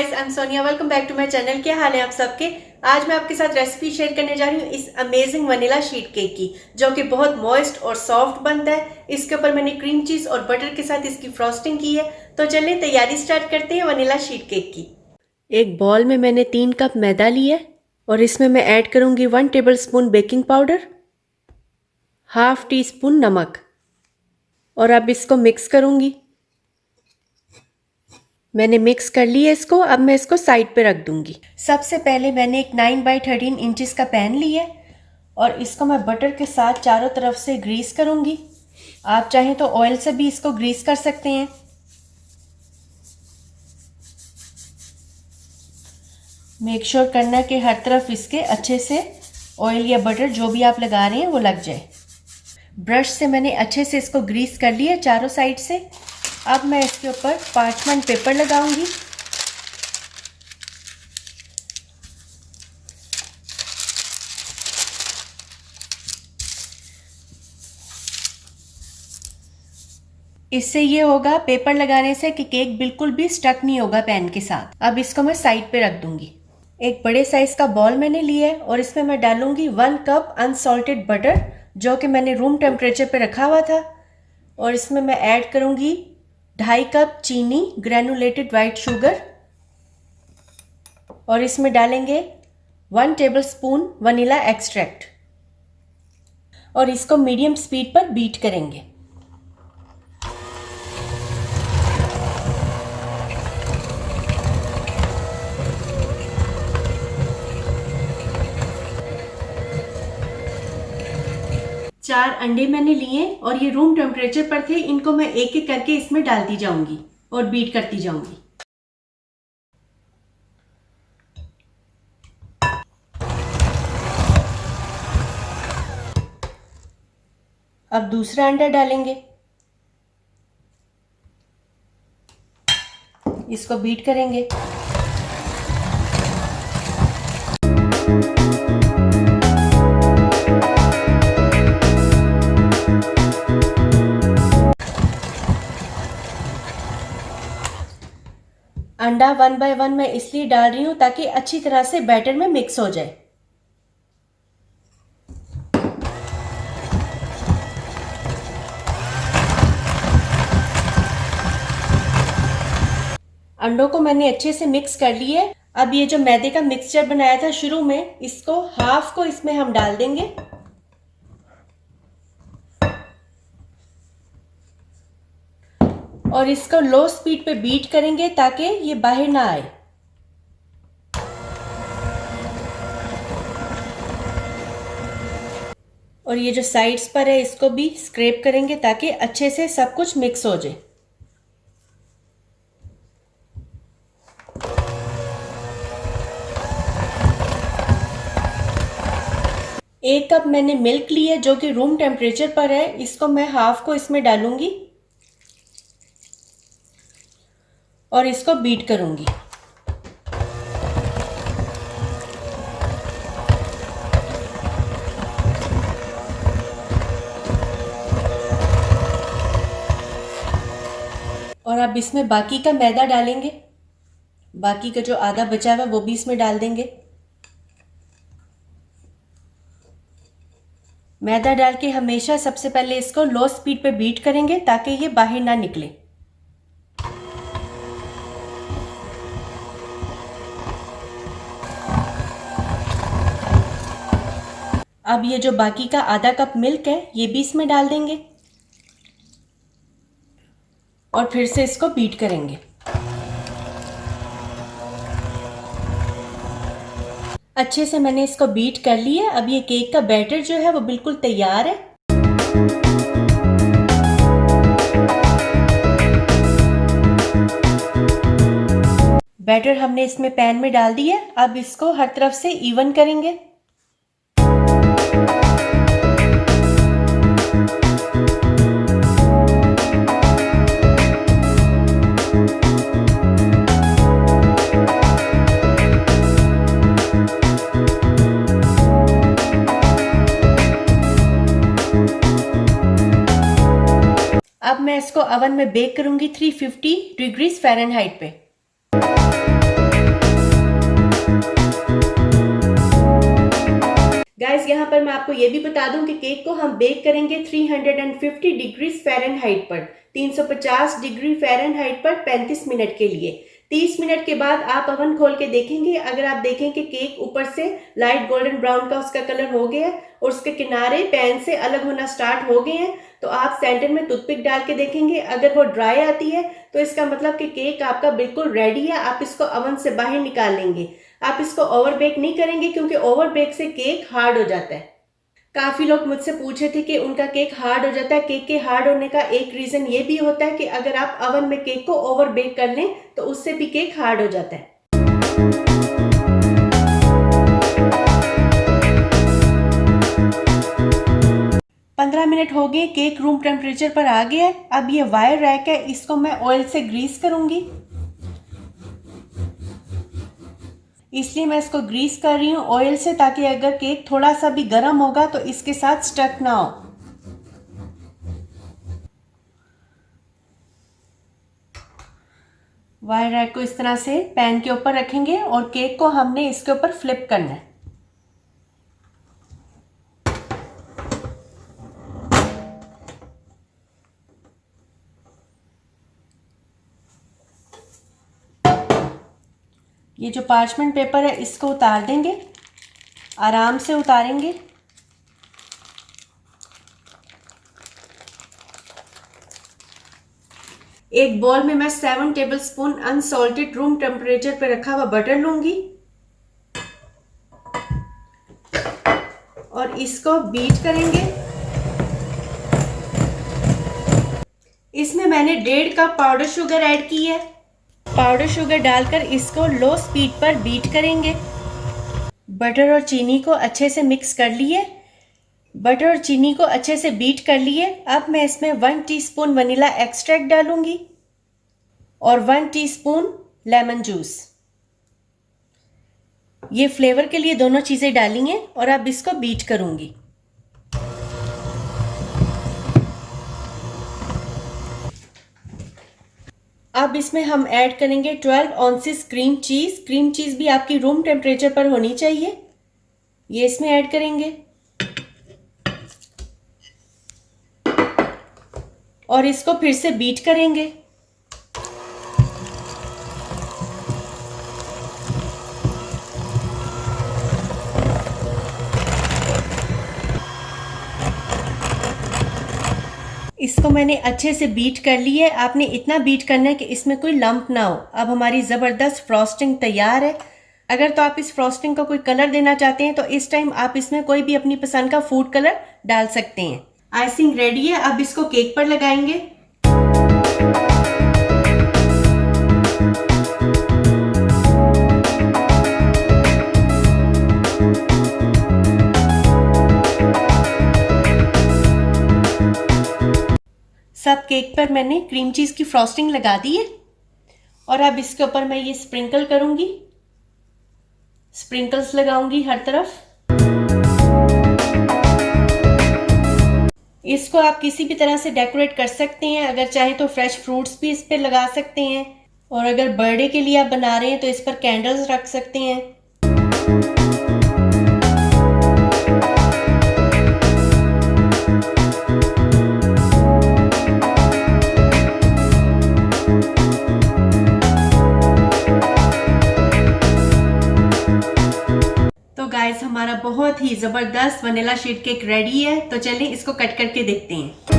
Guys, I am Sonia. Welcome back to my channel. क्या हाल है आप सबके। आज मैं आपके साथ रेसिपी शेयर करने जा रही हूँ इस अमेजिंग वनीला शीट केक की, जो कि बहुत मॉइस्ट और सॉफ्ट बनता है। इसके ऊपर मैंने क्रीम चीज और बटर के साथ इसकी फ्रॉस्टिंग की है। तो चलिए तैयारी स्टार्ट करते हैं वनीला शीट केक की। एक बॉल में मैंने 3 कप मैदा लिया और इसमें मैं ऐड करूंगी 1 table spoon baking powder, half tea spoon नमक और अब इसको मिक्स करूंगी। मैंने मिक्स कर लिया इसको। अब मैं इसको साइड पे रख दूंगी। सबसे पहले मैंने एक 9x13 इंचेस का पैन लिया और इसको मैं बटर के साथ चारों तरफ से ग्रीस करूंगी। आप चाहें तो ऑयल से भी इसको ग्रीस कर सकते हैं। मेक श्योर करना कि हर तरफ इसके अच्छे से ऑयल या बटर जो भी आप लगा रहे हैं वो लग जाए। ब्रश से मैंने अच्छे से इसको ग्रीस कर लिया चारों साइड से। अब मैं इसके ऊपर पार्चमेंट पेपर लगाऊंगी। इससे ये होगा पेपर लगाने से कि केक बिल्कुल भी स्टक नहीं होगा पैन के साथ। अब इसको मैं साइड पे रख दूंगी। एक बड़े साइज का बॉल मैंने लिया है और इसमें मैं डालूंगी 1 कप अनसॉल्टेड बटर, जो कि मैंने रूम टेम्परेचर पे रखा हुआ था। और इसमें मैं ऐड करूंगी 2.5 कप चीनी, ग्रेनुलेटेड वाइट शुगर, और इसमें डालेंगे 1 टेबल स्पून वनीला एक्सट्रैक्ट और इसको मीडियम स्पीड पर बीट करेंगे। चार अंडे मैंने लिए और ये रूम टेम्परेचर पर थे। इनको मैं एक एक करके इसमें डालती जाऊंगी और बीट करती जाऊंगी। अब दूसरा अंडा डालेंगे, इसको बीट करेंगे। अंडा 1 बाय 1 मैं इसलिए डाल रही हूं ताकि अच्छी तरह से बैटर में मिक्स हो जाए। अंडों को मैंने अच्छे से मिक्स कर लिया है। अब ये जो मैदे का मिक्सचर बनाया था शुरू में, इसको हाफ को इसमें हम डाल देंगे और इसको लो स्पीड पे बीट करेंगे ताकि ये बाहर ना आए। और ये जो साइड्स पर है इसको भी स्क्रैप करेंगे ताकि अच्छे से सब कुछ मिक्स हो जाए। एक कप मैंने मिल्क ली है जो कि रूम टेम्परेचर पर है। इसको मैं हाफ को इसमें डालूंगी और इसको बीट करूंगी। और अब इसमें बाकी का मैदा डालेंगे। बाकी का जो आधा बचा हुआ वो भी इसमें डाल देंगे। मैदा डाल के हमेशा सबसे पहले इसको लो स्पीड पे बीट करेंगे ताकि ये बाहर ना निकले। अब ये जो बाकी का आधा कप मिल्क है ये भी इसमें डाल देंगे और फिर से इसको बीट करेंगे। अच्छे से मैंने इसको बीट कर लिया। अब ये केक का बैटर जो है वो बिल्कुल तैयार है। बैटर हमने इसमें पैन में डाल दिया। अब इसको हर तरफ से इवन करेंगे। अब मैं इसको ओवन में बेक करूंगी 350 डिग्री फ़ारेनहाइट पे। गाइस यहाँ पर मैं आपको ये भी बता दूं कि केक को हम बेक करेंगे 350 डिग्री फ़ारेनहाइट पर, 350 डिग्री फ़ारेनहाइट पर 35 मिनट के लिए। 30 मिनट के बाद आप ओवन खोल के देखेंगे। अगर आप देखें कि केक ऊपर से लाइट गोल्डन ब्राउन का उसका कलर हो गया है और उसके किनारे पैन से अलग होना स्टार्ट हो गए हैं, तो आप सेंटर में टूथपिक डाल के देखेंगे। अगर वो ड्राई आती है तो इसका मतलब कि केक आपका बिल्कुल रेडी है, आप इसको ओवन से बाहर निकाल लेंगे। आप इसको ओवर बेक नहीं करेंगे क्योंकि ओवर बेक से केक हार्ड हो जाता है। काफी लोग मुझसे पूछे थे कि उनका केक हार्ड हो जाता है। केक के हार्ड होने का एक रीजन ये भी होता है कि अगर आप ओवन में केक को ओवर बेक कर लें तो उससे भी केक हार्ड हो जाता है। पंद्रह मिनट हो गए, केक रूम टेम्परेचर पर आ गया है। अब ये वायर रैक है, इसको मैं ऑयल से ग्रीस करूंगी, इसलिए मैं इसको ग्रीस कर रही हूँ ऑयल से, ताकि अगर केक थोड़ा सा भी गर्म होगा तो इसके साथ स्टक ना हो। वायर रैक को इस तरह से पैन के ऊपर रखेंगे और केक को हमने इसके ऊपर फ्लिप करना है। ये जो पार्चमेंट पेपर है इसको उतार देंगे, आराम से उतारेंगे। एक बॉल में मैं 7 टेबलस्पून अनसॉल्टेड रूम टेम्परेचर पर रखा हुआ बटर लूंगी और इसको बीट करेंगे। इसमें मैंने 1.5 कप पाउडर शुगर ऐड की है। पाउडर शुगर डालकर इसको लो स्पीड पर बीट करेंगे। बटर और चीनी को अच्छे से मिक्स कर लिए, बटर और चीनी को अच्छे से बीट कर लिए। अब मैं इसमें 1 टीस्पून वनीला एक्सट्रैक्ट डालूंगी और 1 टीस्पून लेमन जूस। ये फ्लेवर के लिए दोनों चीज़ें डाली हैं और अब इसको बीट करूंगी। अब इसमें हम ऐड करेंगे 12 ऑन्सेस क्रीम चीज़। क्रीम चीज़ भी आपकी रूम टेम्परेचर पर होनी चाहिए। ये इसमें ऐड करेंगे और इसको फिर से बीट करेंगे। इसको मैंने अच्छे से बीट कर ली है। आपने इतना बीट करना है कि इसमें कोई लंप ना हो। अब हमारी ज़बरदस्त फ्रॉस्टिंग तैयार है। अगर तो आप इस फ्रॉस्टिंग को कोई कलर देना चाहते हैं तो इस टाइम आप इसमें कोई भी अपनी पसंद का फूड कलर डाल सकते हैं। आइसिंग रेडी है, अब इसको केक पर लगाएंगे। सब केक पर मैंने क्रीम चीज़ की फ्रॉस्टिंग लगा दी है और अब इसके ऊपर मैं ये स्प्रिंकल करूंगी, स्प्रिंकल्स लगाऊंगी हर तरफ। इसको आप किसी भी तरह से डेकोरेट कर सकते हैं। अगर चाहे तो फ्रेश फ्रूट्स भी इस पर लगा सकते हैं और अगर बर्थडे के लिए आप बना रहे हैं तो इस पर कैंडल्स रख सकते हैं। गाइस हमारा बहुत ही ज़बरदस्त वनीला शीट केक रेडी है, तो चलिए इसको कट करके देखते हैं।